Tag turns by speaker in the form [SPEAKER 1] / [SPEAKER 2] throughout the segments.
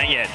[SPEAKER 1] getting it.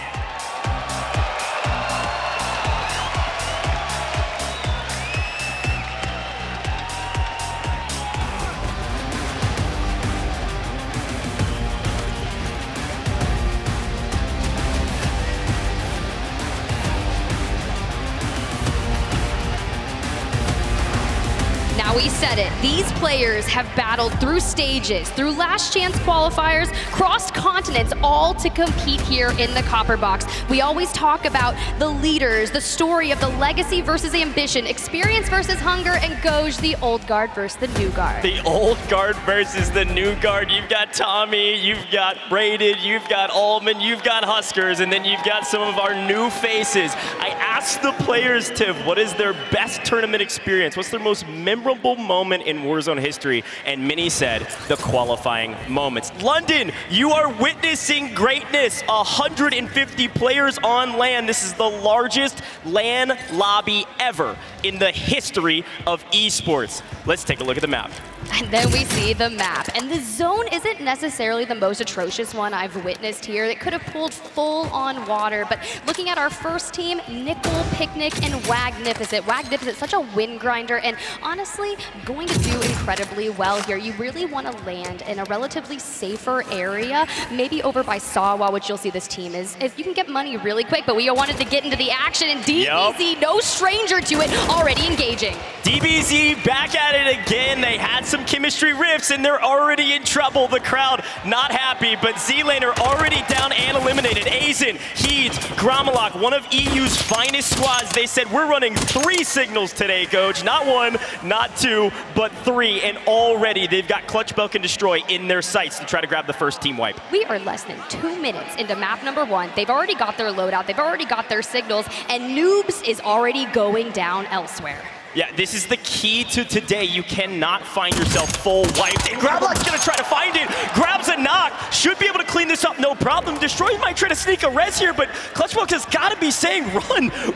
[SPEAKER 2] Now we said it, these players have battled through stages, through last chance qualifiers, crossed continents, all to compete here in the Copper Box. We always talk about the leaders, the story of the legacy versus ambition, experience versus hunger, and Goj, the old guard versus the new guard.
[SPEAKER 1] The old guard versus the new guard. You've got Tommy, you've got Braided, you've got Allman, you've got Huskers, and then you've got some of our new faces. I asked the players, Tiv, what is their best tournament experience? What's their most memorable moment in Warzone history? And many said the qualifying moments. London, you are witnessing greatness. 150 players on LAN. This is the largest LAN lobby ever in the history of esports. Let's take a look at the map.
[SPEAKER 2] And then we see the map. And the zone isn't necessarily the most atrocious one I've witnessed here. It could have pulled full on water. But looking at our first team, Nickel, Picnic, and Wagnificent. Wagnificent, such a win grinder, and honestly, going to do incredibly well here. You really want to land in a relatively safer area, maybe over by Sawa, which you'll see this team is you can get money really quick, but we wanted to get into the action, and DBZ, no stranger to it, already engaging.
[SPEAKER 1] DBZ back at it again. They had some chemistry rifts and they're already in trouble. The crowd not happy, but Z-Laner already down and eliminated. Aizen, Heeds, Gromalok, one of EU's finest squads. They said, we're running 3 signals today, Coach. Not 1, not 2, but 3. And already they've got Clutch, Belk, and Destroy in their sights to try to grab the first team wipe.
[SPEAKER 2] We are less than 2 minutes into map number 1. They've already got their loadout. They've already got their signals. And Noobs is already going down elsewhere.
[SPEAKER 1] Yeah, this is the key to today. You cannot find yourself full wiped. And Gromalok's gonna try to find it. Grabs a knock. Should be able to clean this up, no problem. Destroy might try to sneak a res here, but Clutchbox has gotta be saying,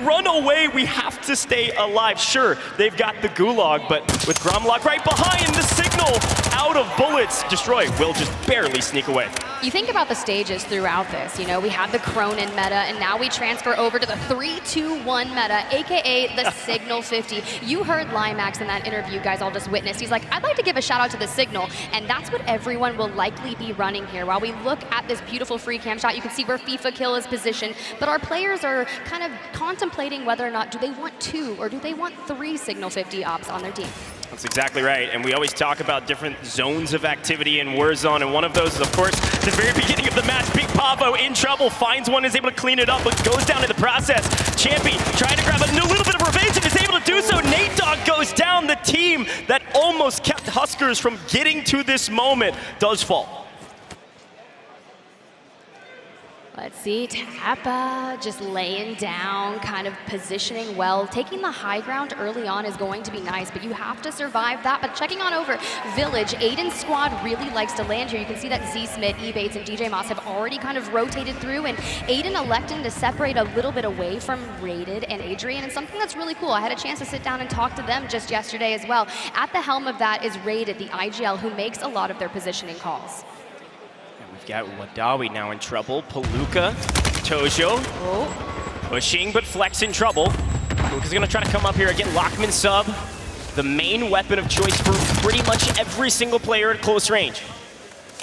[SPEAKER 1] run away. We have to stay alive. Sure, they've got the gulag, but with Gromalok right behind, the signal out of bullets. Destroy will just barely sneak away.
[SPEAKER 2] You think about the stages throughout this, you know, we had the Cronin meta, and now we transfer over to the 3-2-1 meta, AKA the Signal 50. You heard Limax in that interview, guys all just witnessed. He's like, I'd like to give a shout out to the Signal, and that's what everyone will likely be running here. While we look at this beautiful free cam shot, you can see where FIFA Kill is positioned, but our players are kind of contemplating whether or not do they want 2 or do they want 3 Signal 50 ops on their team.
[SPEAKER 1] That's exactly right, and we always talk about different zones of activity in Warzone, and one of those is, of course, the very beginning of the match. Big Pavo in trouble, finds one, is able to clean it up, but goes down in the process. Champy trying to grab a little bit of revenge and is able to do so. Nate Dogg goes down. The team that almost kept Huskers from getting to this moment does fall.
[SPEAKER 2] Let's see, Tappa just laying down, kind of positioning well. Taking the high ground early on is going to be nice, but you have to survive that. But checking on over Village, Aiden's squad really likes to land here. You can see that Z-Smith, E-Bates, and DJ Moss have already kind of rotated through, and Aiden electing to separate a little bit away from Rated and Adrian, and something that's really cool. I had a chance to sit down and talk to them just yesterday as well. At the helm of that is Rated, the IGL, who makes a lot of their positioning calls.
[SPEAKER 1] Got Wadawi now in trouble. Palooka, Tojo, pushing, but Flex in trouble. Palooka's gonna try to come up here again. Lockman sub, the main weapon of choice for pretty much every single player at close range.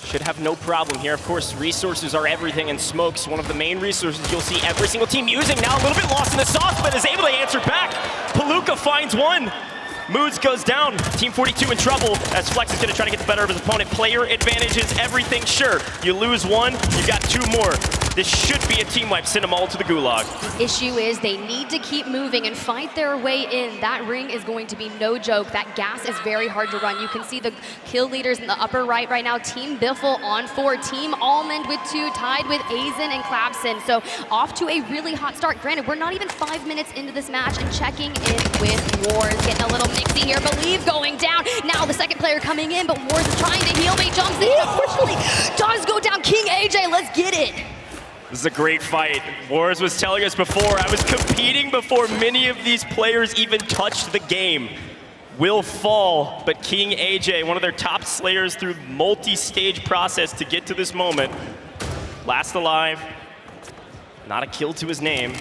[SPEAKER 1] Should have no problem here. Of course, resources are everything, and Smoke's one of the main resources you'll see every single team using. Now a little bit lost in the sauce, but is able to answer back. Palooka finds one. Moods goes down. Team 42 in trouble as Flex is going to try to get the better of his opponent. Player advantage is everything. Sure, you lose 1, you got 2 more. This should be a team wipe. Send them all to the gulag.
[SPEAKER 2] The issue is they need to keep moving and fight their way in. That ring is going to be no joke. That gas is very hard to run. You can see the kill leaders in the upper right now. Team Biffle on 4. Team Almond with 2, tied with Aizen and Clapson. So off to a really hot start. Granted, we're not even 5 minutes into this match, and checking in with Wars. Getting a little mixy here. Believe going down. Now the second player coming in, but Wars is trying to heal. He jumps in. Unfortunately, does go down. King AJ, let's get it.
[SPEAKER 1] This is a great fight. Wars was telling us before, I was competing before many of these players even touched the game. Will fall, but King AJ, one of their top slayers through multi-stage process to get to this moment. Last alive. Not a kill to his name.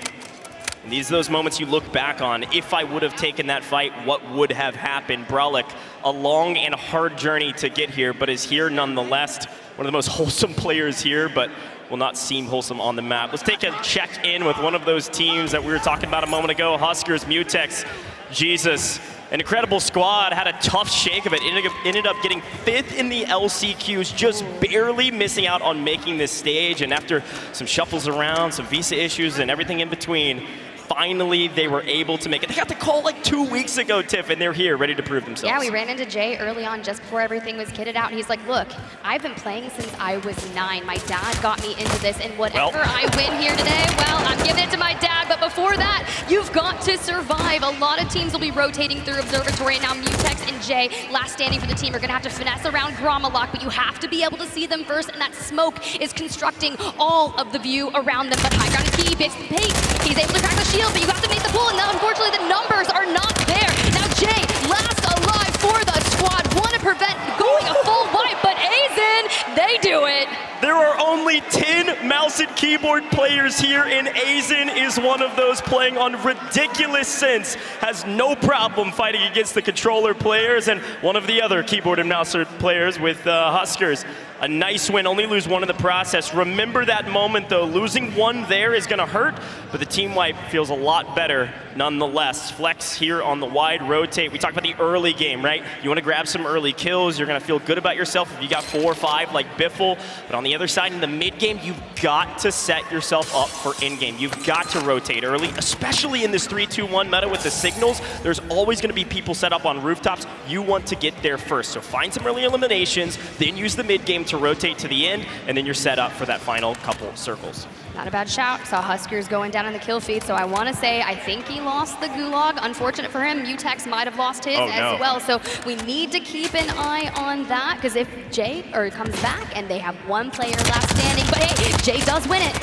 [SPEAKER 1] And these are those moments you look back on. If I would have taken that fight, what would have happened? Brolic, a long and hard journey to get here, but is here nonetheless. One of the most wholesome players here, but will not seem wholesome on the map. Let's take a check in with one of those teams that we were talking about a moment ago, Huskers, Mutex. Jesus, an incredible squad, had a tough shake of it, ended up getting 5th in the LCQs, just barely missing out on making this stage, and after some shuffles around, some visa issues and everything in between, finally they were able to make it. They got the call like 2 weeks ago, Tiff, and they're here ready to prove themselves.
[SPEAKER 2] Yeah, we ran into Jay early on just before everything was kitted out, and he's like, look, I've been playing since I was 9. My dad got me into this, and whatever I win here today, well, I'm giving it to my dad, but before that, you've got to survive. A lot of teams will be rotating through Observatory, and now Mutex and Jay, last standing for the team, are gonna have to finesse around Gromalock, but you have to be able to see them first, and that smoke is constructing all of the view around them, but high ground is key, bits the pace. He's able to crack the shield, but you have to make the pull, and now unfortunately the numbers are not there. Now Jay, last alive for the squad, want to prevent going a full wipe, but Azen, they do it.
[SPEAKER 1] There are only 10 mouse and keyboard players here, and Azen is one of those playing on ridiculous sense. Has no problem fighting against the controller players, and one of the other keyboard and mouse players with Huskers. A nice win, only lose one in the process. Remember that moment though, losing one there is gonna hurt, but the team wipe feels a lot better nonetheless. Flex here on the wide rotate. We talked about the early game, right? You wanna grab some early kills, you're gonna feel good about yourself if you got 4 or 5 like Biffle, but on the other side in the mid game, you've got to set yourself up for in game. You've got to rotate early, especially in this 3-2-1 meta with the signals. There's always gonna be people set up on rooftops. You want to get there first, so find some early eliminations, then use the mid game to rotate to the end, and then you're set up for that final couple circles.
[SPEAKER 2] Not a bad shout. Saw Huskers going down in the kill feed, so I want to say I think he lost the Gulag. Unfortunate for him, Mutex might have lost his as well. So we need to keep an eye on that, because if Jay comes back and they have one player last standing, but hey, Jay does win it.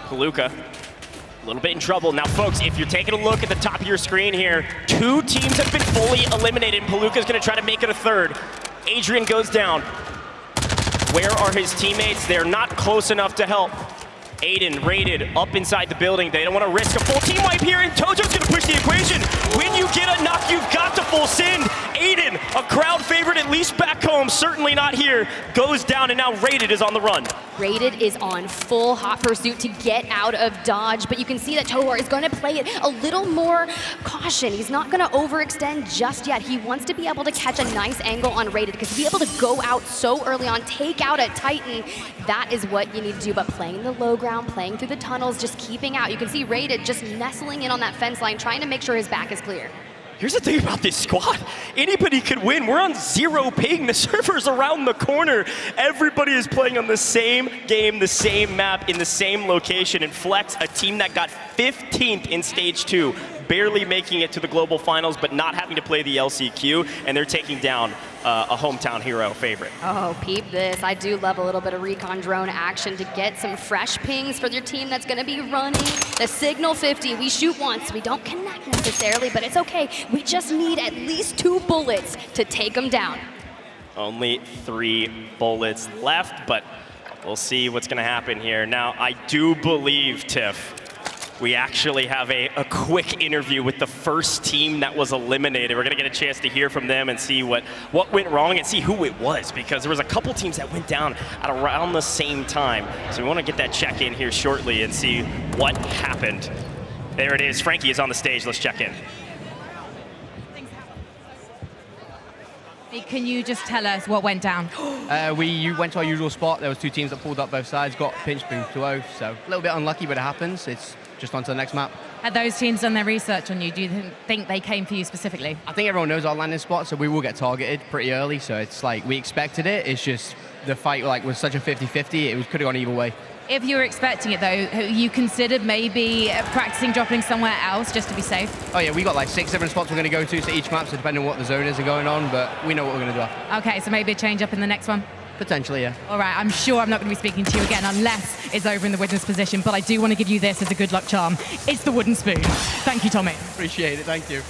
[SPEAKER 1] Palooka, a little bit in trouble. Now folks, if you're taking a look at the top of your screen here, 2 teams have been fully eliminated. Palooka's gonna try to make it a third. Adrian goes down. Where are his teammates? They're not close enough to help. Aiden raided up inside the building. They don't want to risk a full team wipe here, and Tojo's going to push the equation. When you get a knock, you've got to full send. Aiden, a crowd favorite, at least back home, certainly not here, goes down, and now Raided is on the run.
[SPEAKER 2] Raided is on full hot pursuit to get out of dodge, but you can see that Tohor is going to play it a little more caution. He's not going to overextend just yet. He wants to be able to catch a nice angle on Raided, because to be able to go out so early on, take out a Titan, that is what you need to do. But playing the low ground, playing through the tunnels, just keeping out. You can see Raided just nestling in on that fence line, trying to make sure his back is clear.
[SPEAKER 1] Here's the thing about this squad. Anybody could win. We're on 0 ping. The server's around the corner. Everybody is playing on the same game, the same map, in the same location. And Flex, a team that got 15th in stage 2, barely making it to the global finals, but not having to play the LCQ, and they're taking down a hometown hero favorite.
[SPEAKER 2] Oh, peep this. I do love a little bit of recon drone action to get some fresh pings for your team that's gonna be running the Signal 50. We shoot once, we don't connect necessarily, but it's okay. We just need at least 2 bullets to take them down.
[SPEAKER 1] Only 3 bullets left, but we'll see what's gonna happen here. Now, I do believe, Tiff, we actually have a quick interview with the first team that was eliminated. We're gonna get a chance to hear from them and see what went wrong and see who it was, because there was a couple teams that went down at around the same time. So we wanna get that check in here shortly and see what happened. There it is, Frankie is on the stage, let's check in.
[SPEAKER 3] Can you just tell us what went down?
[SPEAKER 4] We went to our usual spot. There was 2 teams that pulled up both sides, got pinched between 2-0, so a little bit unlucky, but it happens. It's just on to the next map.
[SPEAKER 3] Had those teams done their research on you? Do you think they came for you specifically?
[SPEAKER 4] I think everyone knows our landing spot, so we will get targeted pretty early, so it's like we expected it. It's just the fight was such a 50-50, it could have gone either way.
[SPEAKER 3] If you were expecting it though, you considered maybe practicing dropping somewhere else just to be safe?
[SPEAKER 4] Oh yeah, we got like 6 different spots we're going to go to each map, so depending on what the zone is going on, but we know what we're going to do.
[SPEAKER 3] Okay, so maybe a change up in the next one?
[SPEAKER 4] Potentially, yeah.
[SPEAKER 3] All right, I'm sure I'm not going to be speaking to you again unless it's over in the witness position, but I do want to give you this as a good luck charm. It's the wooden spoon. Thank you, Tommy.
[SPEAKER 4] Appreciate it, thank you.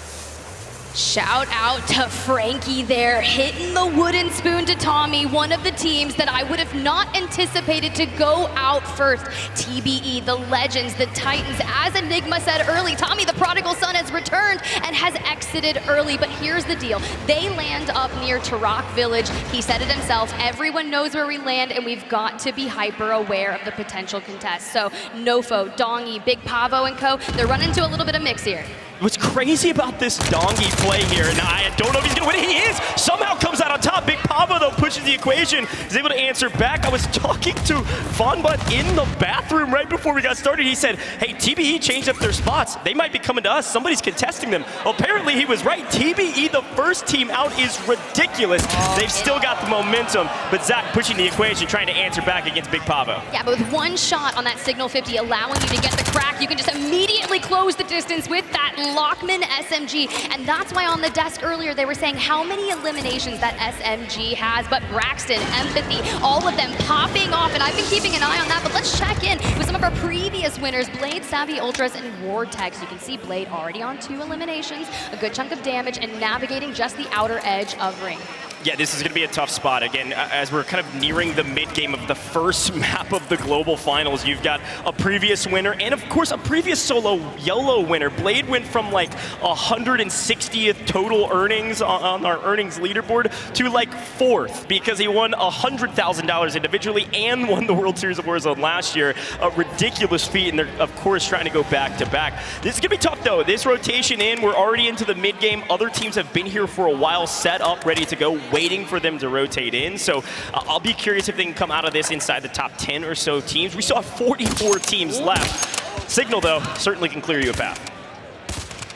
[SPEAKER 2] Shout out to Frankie there, hitting the wooden spoon to Tommy, one of the teams that I would have not anticipated to go out first. TBE, the Legends, the Titans, as Enigma said early, Tommy the prodigal son has returned and has exited early, but here's the deal. They land up near Tarak Village. He said it himself, everyone knows where we land and we've got to be hyper aware of the potential contest. So Nofo, Dongi, Big Pavo and co, they're running into a little bit of mix here.
[SPEAKER 1] What's crazy about this Dongi play here, and I don't know if he's gonna win it, he is! Somehow comes out on top. Big Pavo, though, pushes the equation, is able to answer back. I was talking to Vonbut in the bathroom right before we got started. He said, hey, TBE changed up their spots. They might be coming to us. Somebody's contesting them. Well, apparently he was right. TBE, the first team out, is ridiculous. They've still got the momentum, but Zach pushing the equation, trying to answer back against Big Pavo.
[SPEAKER 2] Yeah, but with one shot on that Signal 50, allowing you to get the crack, you can just immediately close the distance with that Lockman SMG, and that's why on the desk earlier they were saying how many eliminations that SMG has, but Braxton, Empathy, all of them popping off, and I've been keeping an eye on that, but let's check in with some of our previous winners, Blade, Savvy Ultras, and Vortex. You can see Blade already on 2 eliminations, a good chunk of damage, and navigating just the outer edge of Ring.
[SPEAKER 1] Yeah, this is going to be a tough spot. Again, as we're kind of nearing the mid-game of the first map of the global finals, you've got a previous winner and, of course, a previous solo YOLO winner. Blade went from, like, 160th total earnings on our earnings leaderboard to, like, 4th because he won $100,000 individually and won the World Series of Warzone last year. A ridiculous feat, and they're, of course, trying to go back-to-back. This is going to be tough, though. This rotation in, we're already into the mid-game. Other teams have been here for a while, set up, ready to go, waiting for them to rotate in. So I'll be curious if they can come out of this inside the top 10 or so teams. We still have 44 teams left. Signal, though, certainly can clear you a path.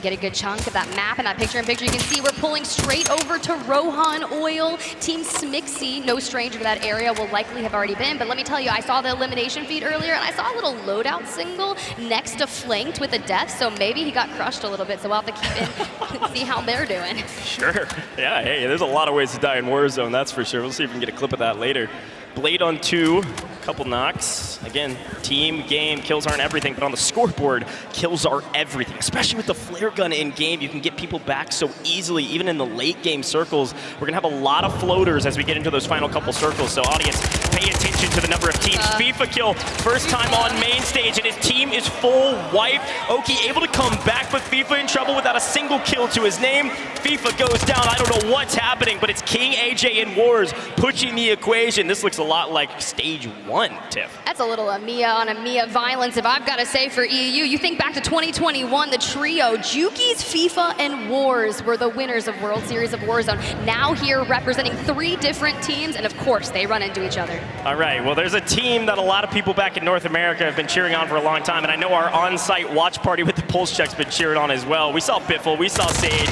[SPEAKER 2] Get a good chunk of that map and that picture-in-picture. You can see we're pulling straight over to Rohan Oil. Team Smixy, no stranger to that area, will likely have already been. But let me tell you, I saw the elimination feed earlier, and I saw a little loadout single next to Flanked with a death, so maybe he got crushed a little bit, so we'll have to keep in and see how they're doing.
[SPEAKER 1] Sure. Yeah, hey, there's a lot of ways to die in Warzone, that's for sure. We'll see if we can get a clip of that later. Blade on 2, couple knocks. Again, team, game, kills aren't everything, but on the scoreboard, kills are everything. Especially with the flare gun in game, you can get people back so easily, even in the late game circles. We're gonna have a lot of floaters as we get into those final couple circles, so audience, pay attention to the number of teams. FIFA kill, first time on main stage, and his team is full wipe. Oki able to come back, but FIFA in trouble without a single kill to his name. FIFA goes down, I don't know what's happening, but it's King AJ in Wars pushing the equation. This looks a lot like stage 1, Tiff.
[SPEAKER 2] That's a little Amiya on Amiya violence, if I've got to say, for EU. You think back to 2021, the trio, Juki's, FIFA, and Wars were the winners of World Series of Warzone. Now here representing 3 different teams, and of course, they run into each other.
[SPEAKER 1] All right, well, there's a team that a lot of people back in North America have been cheering on for a long time, and I know our on-site watch party with the Pulse Check's been cheering on as well. We saw Biffle, we saw Sage.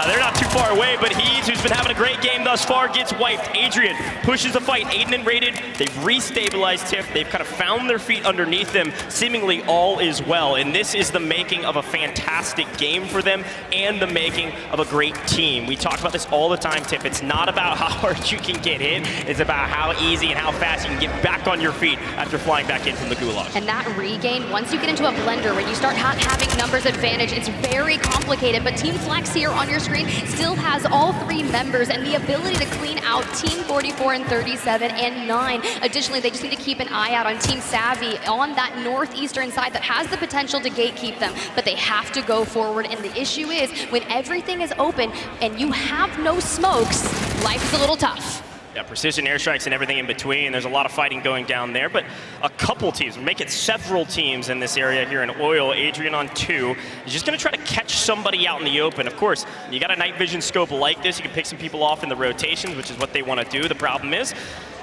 [SPEAKER 1] They're not too far away, but He's, who's been having a great game thus far, gets wiped. Adrian pushes the fight. Aiden and Rated, they've restabilized Tiff. They've kind of found their feet underneath them. Seemingly all is well, and this is the making of a fantastic game for them and the making of a great team. We talk about this all the time, Tiff. It's not about how hard you can get hit. It's about how easy and how fast you can get back on your feet after flying back in from the gulag.
[SPEAKER 2] And that regain, once you get into a blender, when you start having numbers advantage, it's very complicated. But Team Flex here on your screen still has all 3 members and the ability to clean out Team 44 and 37 and 9. Additionally, they just need to keep an eye out on Team Savvy on that northeastern side that has the potential to gatekeep them, but they have to go forward. And the issue is, when everything is open and you have no smokes, life is a little tough.
[SPEAKER 1] Yeah, precision airstrikes and everything in between. There's a lot of fighting going down there, but a couple teams, we're making several teams in this area here in Oil. Adrian on 2 is just gonna try to catch somebody out in the open. Of course, you got a night vision scope like this, you can pick some people off in the rotations, which is what they wanna do. The problem is,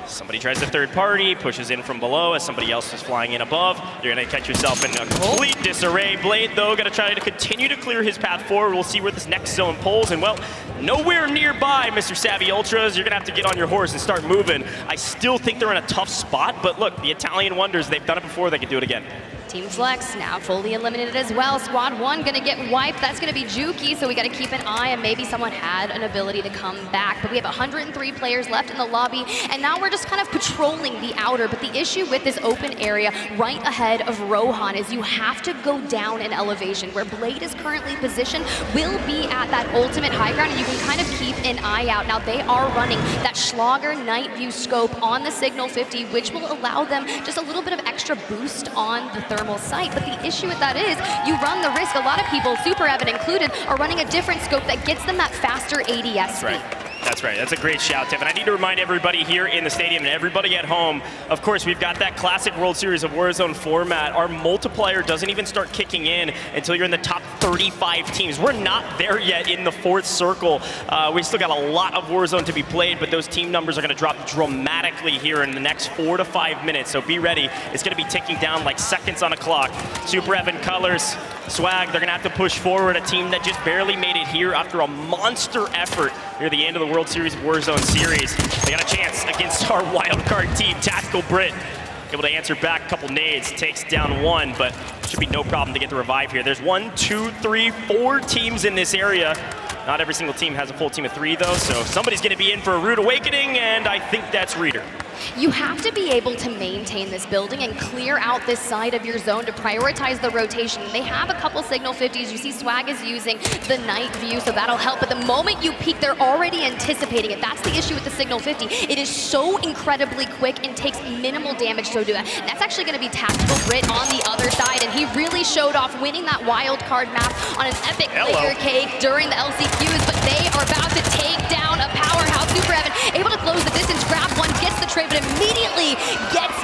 [SPEAKER 1] somebody tries a third party, pushes in from below as somebody else is flying in above. You're gonna catch yourself in a complete disarray. Blade, though, gonna try to continue to clear his path forward. We'll see where this next zone pulls, and well, nowhere nearby, Mr. Savvy Ultras. You're gonna have to get on your horse and start moving. I still think they're in a tough spot, but look, the Italian Wonders, they've done it before, they can do it again.
[SPEAKER 2] Team Flex now fully eliminated as well. Squad 1 gonna get wiped. That's gonna be Juki, so we gotta keep an eye, and maybe someone had an ability to come back. But we have 103 players left in the lobby, and now we're just kind of patrolling the outer. But the issue with this open area right ahead of Rohan is you have to go down in elevation. Where Blade is currently positioned will be at that ultimate high ground, and you can kind of keep an eye out. Now they are running that Schlager Night View scope on the Signal 50, which will allow them just a little bit of extra boost on the thermal sight. But the issue with that is you run the risk. A lot of people, Super Evan included, are running a different scope that gets them that faster ADS speed.
[SPEAKER 1] That's right. That's a great shout, Tiff. And I need to remind everybody here in the stadium and everybody at home, of course, we've got that classic World Series of Warzone format. Our multiplier doesn't even start kicking in until you're in the top 35 teams. We're not there yet in the 4th circle. We still got a lot of Warzone to be played, but those team numbers are going to drop dramatically here in the next 4 to 5 minutes. So be ready. It's going to be ticking down like seconds on a clock. Super Evan Colors, Swag, they're going to have to push forward. A team that just barely made it here after a monster effort near the end of the World Series Warzone series. They got a chance against our wildcard team, Tactical Brit. Able to answer back, a couple nades, takes down one, but should be no problem to get the revive here. There's 1, 2, 3, 4 teams in this area. Not every single team has a full team of 3 though, so somebody's gonna be in for a rude awakening, and I think that's Reader.
[SPEAKER 2] You have to be able to maintain this building and clear out this side of your zone to prioritize the rotation. They have a couple Signal 50s. You see Swag is using the night view, so that'll help. But the moment you peek, they're already anticipating it. That's the issue with the Signal 50. It is so incredibly quick and takes minimal damage to do that. And that's actually going to be Tactical Brit on the other side, and he really showed off winning that wild card map on an epic layer cake during the LCQs, but they are about to take down a powerhouse. Super Evan able to close the distance, grab one, gets the trade, but immediately gets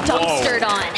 [SPEAKER 2] dumpstered on.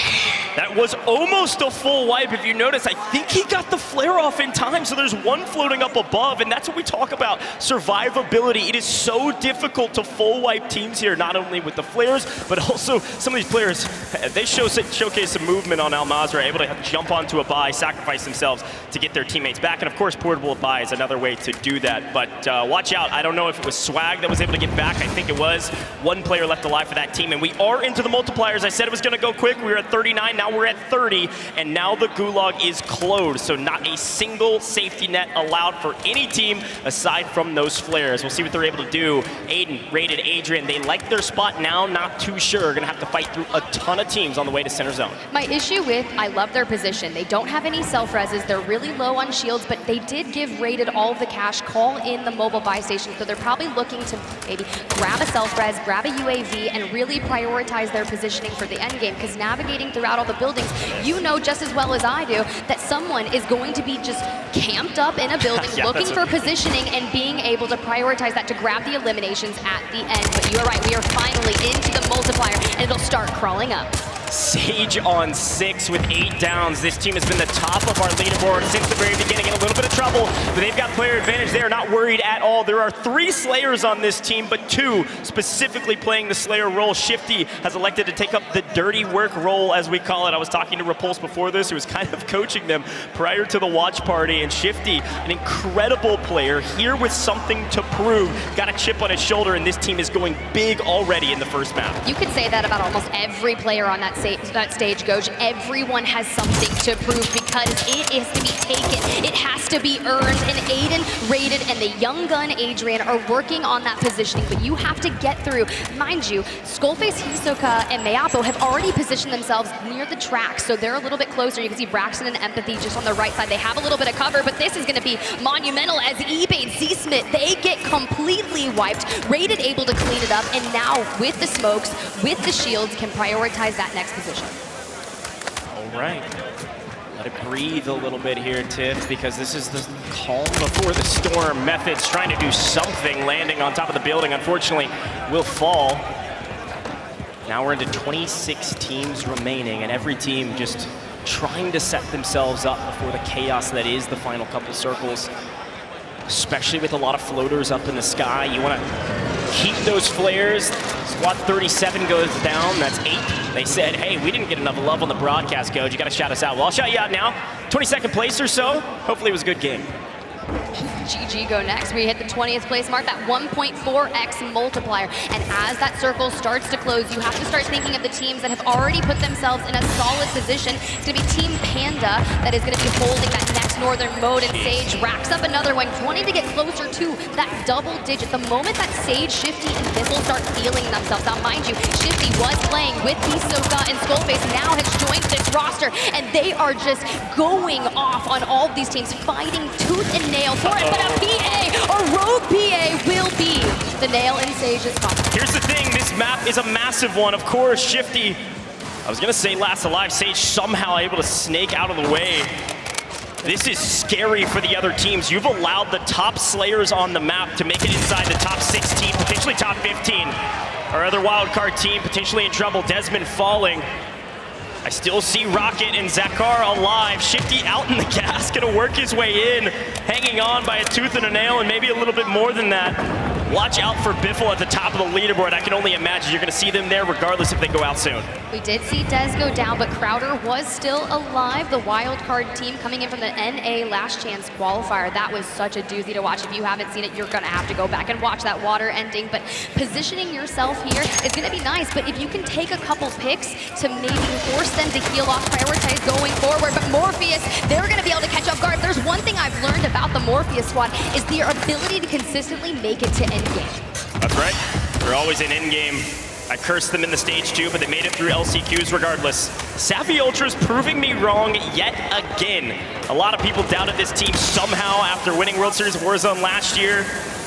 [SPEAKER 1] That was almost a full wipe. If you notice, I think he got the flare off in time, so there's one floating up above, and that's what we talk about, survivability. It is so difficult to full wipe teams here, not only with the flares, but also some of these players, they showcase some movement on Al Mazrah, able to jump onto a buy, sacrifice themselves to get their teammates back, and of course, portable buy is another way to do that. But watch out, I don't know if it was Swag that was able to get back. I think it was. One player left alive for that team, and we are into the multipliers. I said it was gonna go quick. We were at 39, now we're at 30, and now the gulag is closed, so not a single safety net allowed for any team aside from those flares. We'll see what they're able to do. Aiden, Rated, Adrian, they like their spot now, not too sure. Gonna have to fight through a ton of teams on the way to center zone.
[SPEAKER 2] My issue with, I love their position. They don't have any self-reses, they're really low on shields, but they did give Rated all of the cash, call in the mobile buy station, so they're probably looking to maybe grab a self-res, grab a UAV, and really prioritize their positioning for the end game, because navigating throughout all the buildings, you know just as well as I do that someone is going to be just camped up in a building looking for positioning and being able to prioritize that to grab the eliminations at the end. But you're right, we are finally into the multiplier, and it'll start crawling up.
[SPEAKER 1] Sage on 6 with 8 downs. This team has been the top of our leaderboard since the very beginning, in a little bit of trouble, but they've got player advantage. They are not worried at all. There are 3 Slayers on this team, but 2 specifically playing the Slayer role. Shifty has elected to take up the dirty work role, as we call it. I was talking to Repulse before this, who was kind of coaching them prior to the watch party, and Shifty, an incredible player, here with something to prove. Got a chip on his shoulder, and this team is going big already in the first map.
[SPEAKER 2] You could say that about almost every player on that stage, Goj. Everyone has something to prove because it is to be taken. It has to be earned, and Aiden, Rated, and the young gun Adrian are working on that positioning, but you have to get through. Mind you, Skullface, Hisokat, and Mayappo have already positioned themselves near the track, so they're a little bit closer. You can see Braxton and Empathy just on the right side. They have a little bit of cover, but this is going to be monumental as eBay, Z-Smith, they get completely wiped. Rated able to clean it up, and now with the smokes, with the shields, can prioritize that next position.
[SPEAKER 1] All right. Let it breathe a little bit here, Tiff, because this is the calm before the storm. Methods trying to do something, landing on top of the building, unfortunately, will fall. Now we're into 26 teams remaining, and every team just trying to set themselves up before the chaos that is the final couple circles, especially with a lot of floaters up in the sky. You want to keep those flares. Squad 37 goes down, that's 8. They said, hey, we didn't get enough love on the broadcast, Coach. You got to shout us out. Well, I'll shout you out now. 22nd place or so. Hopefully it was a good game.
[SPEAKER 2] GG go next. We hit the 20th place mark, that 1.4x multiplier. And as that circle starts to close, you have to start thinking of the teams that have already put themselves in a solid position. It's going to be Team Panda that is going to be holding that next Northern mode, and Sage racks up another one, wanting to get closer to that double digit. The moment that Sage, Shifty, and Biffle start feeling themselves. Now, mind you, Shifty was playing with Hisokat and Skullface, now has joined this roster, and they are just going off on all of these teams, fighting tooth and nail for it. But a PA, or Rogue PA, will be the nail in Sage's coffin.
[SPEAKER 1] Here's the thing, this map is a massive one. Of course, Shifty, I was gonna say last alive, Sage somehow able to snake out of the way. This is scary for the other teams. You've allowed the top Slayers on the map to make it inside the top 16, potentially top 15. Our other wildcard team potentially in trouble, Desmond falling. I still see Rocket and Zakar alive. Shifty out in the gas, gonna work his way in, hanging on by a tooth and a nail, and maybe a little bit more than that. Watch out for Biffle at the top of the leaderboard. I can only imagine you're gonna see them there regardless if they go out soon.
[SPEAKER 2] We did see Dez go down, but Crowder was still alive. The wildcard team coming in from the NA Last Chance qualifier. That was such a doozy to watch. If you haven't seen it, you're gonna have to go back and watch that water ending. But positioning yourself here is gonna be nice, but if you can take a couple picks to maybe force them to heal off, prioritize going forward. But Morpheus, they're gonna be able to catch off guard. If there's one thing I've learned about the Morpheus squad is their ability to consistently make it to endgame.
[SPEAKER 1] That's right. They're always in endgame. I cursed them in the stage 2, but they made it through LCQs regardless. Savvy Ultra's proving me wrong yet again. A lot of people doubted this team somehow after winning World Series of Warzone last year.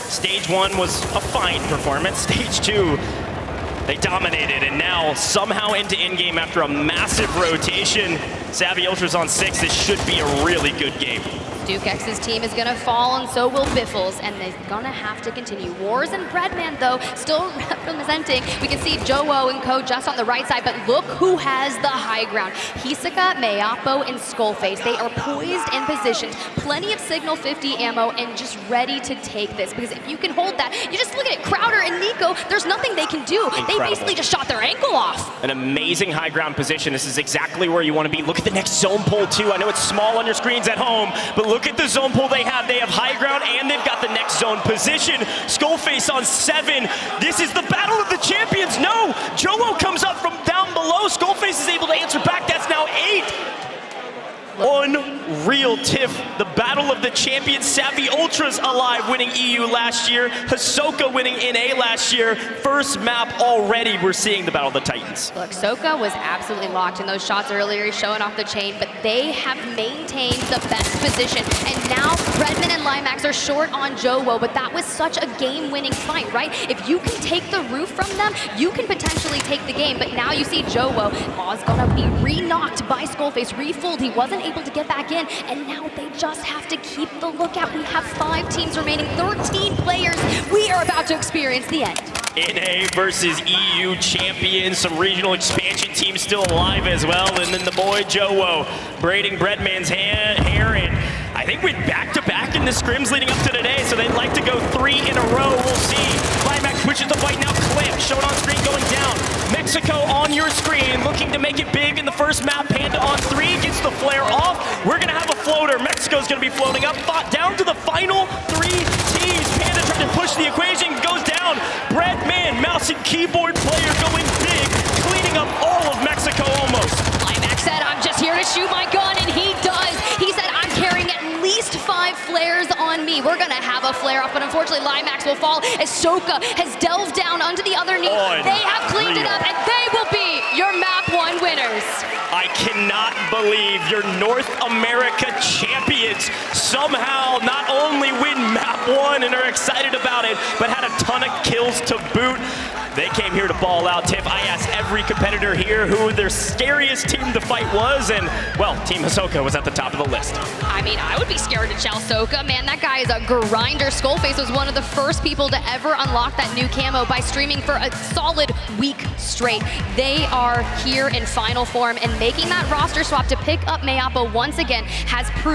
[SPEAKER 1] Stage 1 was a fine performance. Stage 2, they dominated, and now somehow into endgame after a massive rotation. Savvy Ultra's on 6. This should be a really good game.
[SPEAKER 2] DukeX's team is going to fall, and so will Biffle's, and they're going to have to continue. Wars and Breadman, though, still representing. We can see Jowo and Co just on the right side, but look who has the high ground. Hisokat, Mayappo, and Skullface. They are poised and positioned. Plenty of Signal 50 ammo and just ready to take this, because if you can hold that, you just look at it, Crowder and Nico, there's nothing they can do.
[SPEAKER 1] Incredible.
[SPEAKER 2] They basically just shot their ankle off.
[SPEAKER 1] An amazing high ground position. This is exactly where you want to be. Look at the next zone pull, too. I know it's small on your screens at home, but look at the zone pull they have. They have high ground and they've got the next zone position. Skullface on 7. This is the battle of the champions. No, Jowo comes up from down below. Skullface is able to answer back. That's now 8. Unreal, Tiff. The battle of the champions. Savvy Ultras alive, winning EU last year. Hisoka winning NA last year. First map already, we're seeing the battle of the Titans.
[SPEAKER 2] Look, Soka was absolutely locked in those shots earlier, showing off the chain, but they have maintained the best position. And now Redman and Limax are short on Jowo, but that was such a game-winning fight, right? If you can take the roof from them, you can potentially take the game. But now you see Jowo is gonna be re-knocked by Skullface, refooled. He wasn't able to get back in, and now they just have to keep the lookout. We have 5 teams remaining, 13 players. We are about to experience the end.
[SPEAKER 1] NA versus EU champions, some regional expansion teams still alive as well, and then the boy Jowo braiding Breadman's hair, and I think we're back-to-back in the scrims leading up to today, so they'd like to go 3 in a row. We'll see. Climax pushes the fight now. Clip shown on screen going down. Mexico on your screen, looking to make it big in the first map. Panda on 3, gets the flare off. We're gonna have a floater. Mexico's gonna be floating up, down to the final 3 teams. Panda trying to push the equation, goes down. Breadman, mouse and keyboard player going big, cleaning up all of Mexico almost.
[SPEAKER 2] Limax said, I'm just here to shoot my gun, and he does. He said, I'm carrying at least 5 flares on me. We're gonna have a flare off, but unfortunately Limax will fall as Soka has delved down onto the other knee. They have cleaned it up, and they will be your map 1 winners.
[SPEAKER 1] I cannot believe your North America champions somehow not only win map 1 and are excited about it, but had a ton of kills to boot. They came here to ball out. Tiff, I asked every competitor here who their scariest team to fight was, and, well, Team Hisoka was at the top of the list.
[SPEAKER 2] I mean, I would be scared to chow Soka. Man, that guy is a grinder. Skullface was one of the first people to ever unlock that new camo by streaming for a solid week straight. They are here in final form, and making that roster swap to pick up Mayappo once again has proved